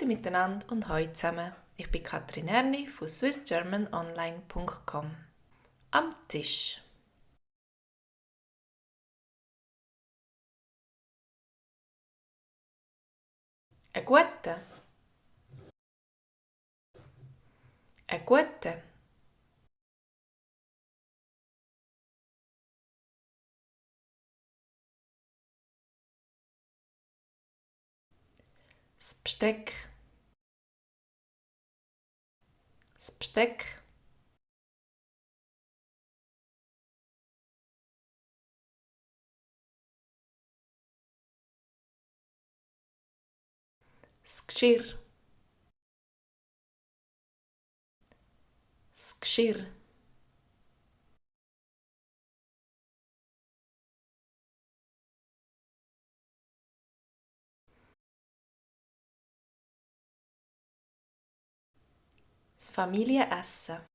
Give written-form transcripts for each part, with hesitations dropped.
miteinander und hallo zusammen. Ich bin Katrin Erni von swissgermanonline.com. Am Tisch. Ein guter. Ein guter. Das Besteck. Das Besteck. Das Geschirr. Das Geschirr. Das Familienessen.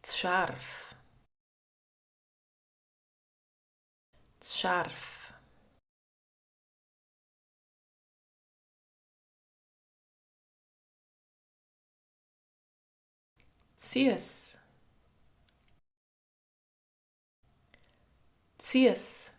Das Scharf. Das Scharf. Süß. Süß.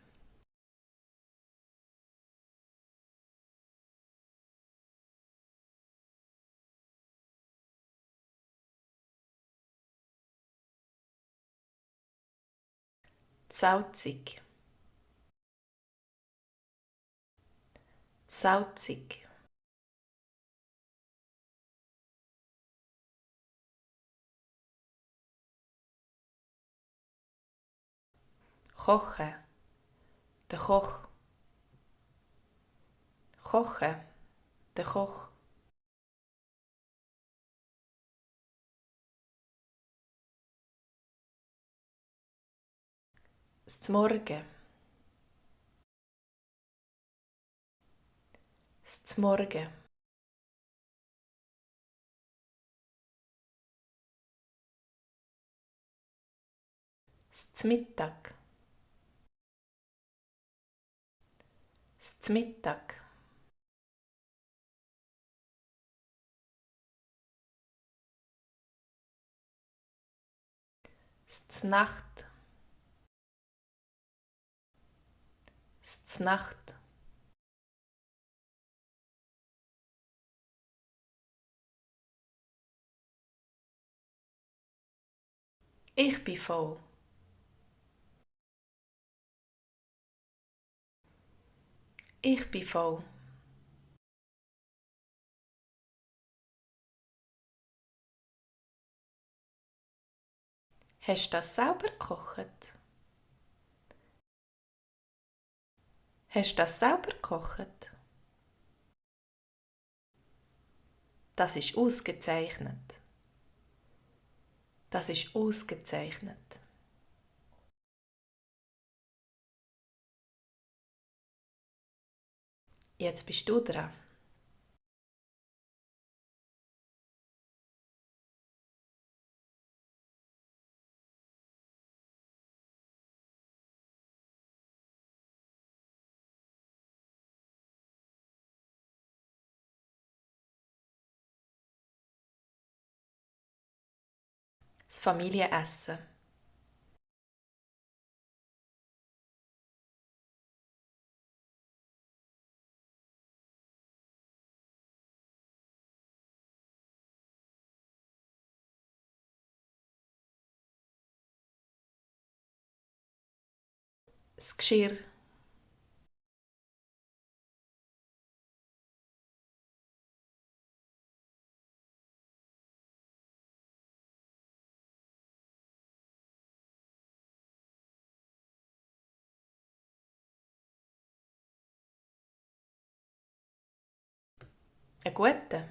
Salzig. Salzig. Kochen. Der Koch. Kochen. Der Koch. Das Morgen. Das Morgen. Das Mittag. Das Mittag. Das Nacht. Das Nacht. Ich bin voll. Ich bin voll. Hast du das selber gekocht? Hast du das selber gekocht? Das ist ausgezeichnet. Das ist ausgezeichnet. Jetzt bist du dran. Das Familienessen. Das Geschirr. Ein guter.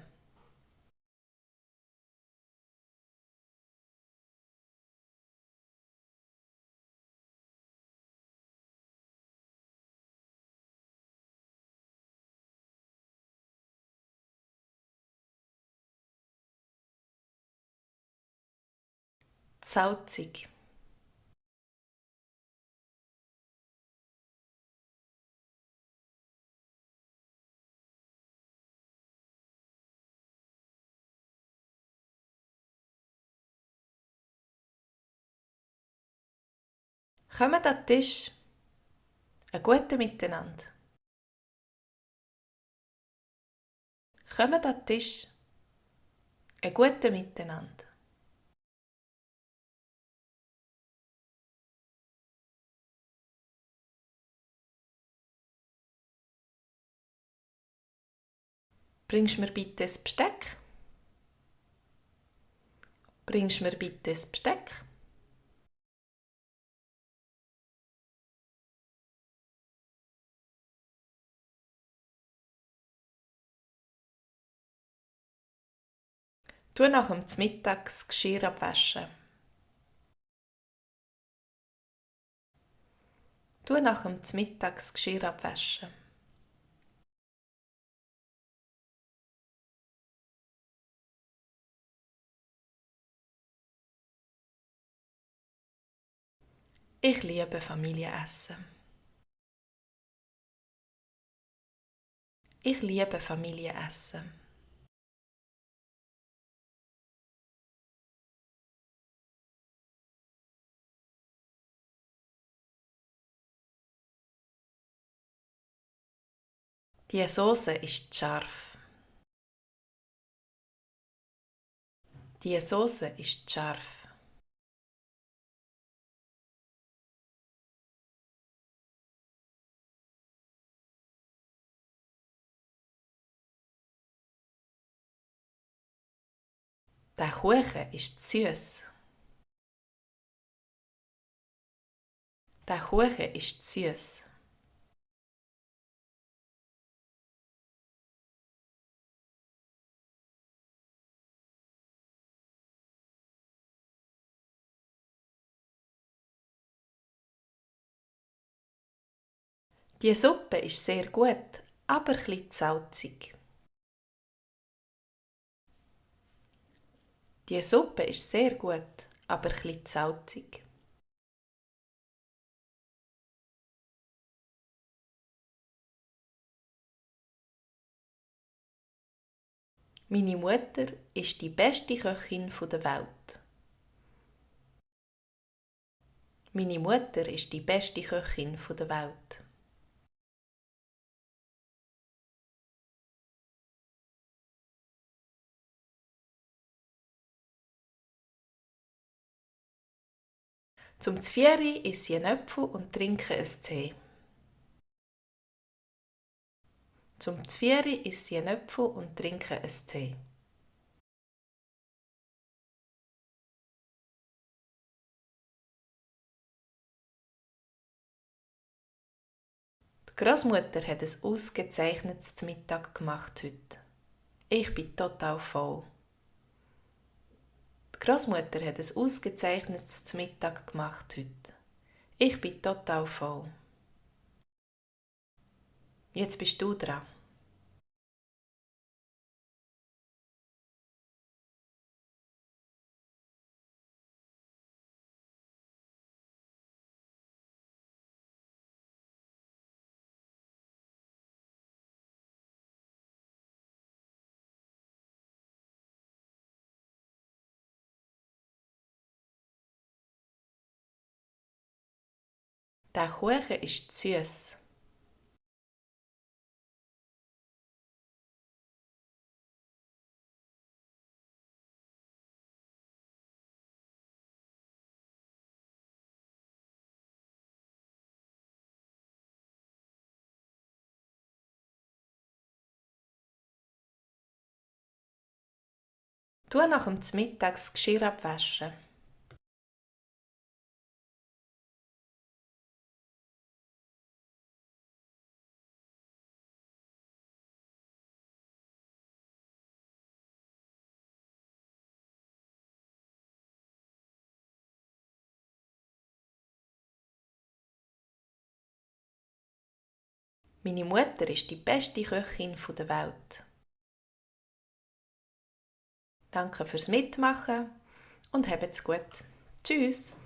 salzig, kommt an den Tisch, ein gutes Miteinander. Kommt an den Tisch, ein gutes Miteinander. Bringst mir bitte das Besteck? Bringst mir bitte das Besteck? Tu nach dem Mittag das Geschirr abwaschen. Tu nach dem Mittag das Geschirr abwaschen. Ich liebe Familienessen. Ich liebe Familienessen. Die Soße ist scharf. Die Soße ist scharf. Der Kuchen ist süß. Der Kuchen ist süß. Die Suppe ist sehr gut, aber etwas salzig. Die Suppe ist sehr gut, aber etwas salzig. Meine Mutter ist die beste Köchin der Welt. Meine Mutter ist die beste Köchin der Welt. Zum Zvieri isst sie einen Apfel und trinke einen Tee. Zum Zvieri isst sie einen Apfel und trinke einen Tee. Die Grossmutter hat ein ausgezeichnetes Mittag gemacht heute. Ich bin total voll. Die Grossmutter hat ein ausgezeichnetes Mittag gemacht heute. Ich bin total voll. Jetzt bist du dran. Der Kuchen ist süß. Tu nach dem Mittag das Geschirr abwaschen. Meine Mutter ist die beste Köchin der Welt. Danke fürs Mitmachen und habt's gut. Tschüss!